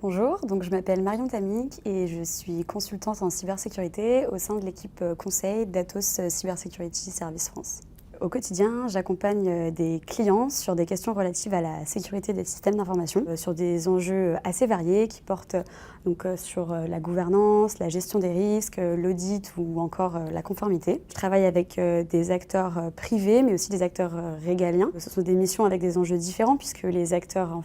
Bonjour, donc je m'appelle Marion Tamik et je suis consultante en cybersécurité au sein de l'équipe conseil d'Atos Cybersecurity Service France. Au quotidien, j'accompagne des clients sur des questions relatives à la sécurité des systèmes d'information, sur des enjeux assez variés qui portent sur la gouvernance, la gestion des risques, l'audit ou encore la conformité. Je travaille avec des acteurs privés mais aussi des acteurs régaliens. Ce sont des missions avec des enjeux différents puisque les acteurs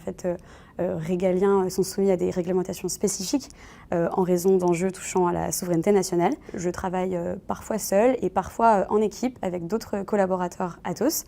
régaliens sont soumis à des réglementations spécifiques en raison d'enjeux touchant à la souveraineté nationale. Je travaille parfois seule et parfois en équipe avec d'autres collaborateurs Atos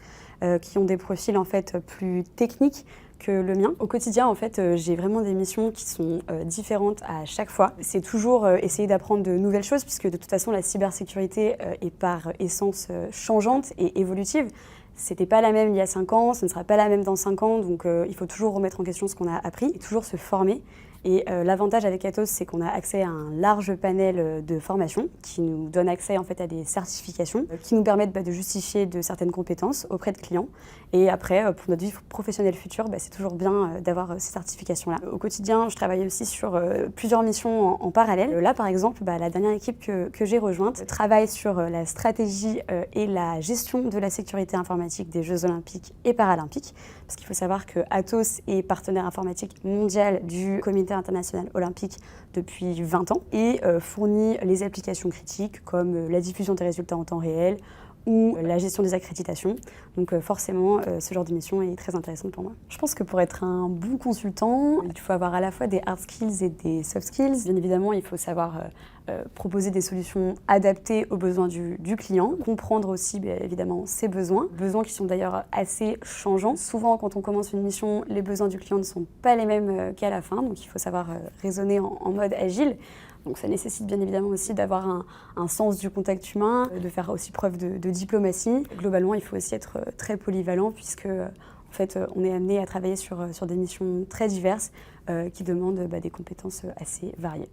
qui ont des profils plus techniques que le mien. Au quotidien, j'ai vraiment des missions qui sont différentes à chaque fois. C'est toujours essayer d'apprendre de nouvelles choses puisque de toute façon la cybersécurité est par essence changeante et évolutive. C'était pas la même il y a 5 ans, ce ne sera pas la même dans 5 ans, donc il faut toujours remettre en question ce qu'on a appris et toujours se former. Et l'avantage avec Atos, c'est qu'on a accès à un large panel de formations qui nous donne accès à des certifications qui nous permettent de justifier de certaines compétences auprès de clients. Et après, pour notre vie professionnelle future, c'est toujours bien d'avoir ces certifications-là. Au quotidien, je travaille aussi sur plusieurs missions en parallèle. Là, par exemple, la dernière équipe que j'ai rejointe travaille sur la stratégie et la gestion de la sécurité informatique des Jeux Olympiques et Paralympiques. Parce qu'il faut savoir que Atos est partenaire informatique mondial du Comité international olympique depuis 20 ans et fournit les applications critiques comme la diffusion des résultats en temps réel ou la gestion des accréditations. Donc forcément, ce genre de mission est très intéressante pour moi. Je pense que pour être un bon consultant, il faut avoir à la fois des hard skills et des soft skills. Bien évidemment, il faut savoir proposer des solutions adaptées aux besoins du client, comprendre aussi évidemment ses besoins qui sont d'ailleurs assez changeants. Souvent, quand on commence une mission, les besoins du client ne sont pas les mêmes qu'à la fin, donc il faut savoir raisonner en mode agile. Donc ça nécessite bien évidemment aussi d'avoir un sens du contact humain, de faire aussi preuve de diplomatie. Globalement, il faut aussi être très polyvalent puisque on est amené à travailler sur des missions très diverses qui demandent des compétences assez variées.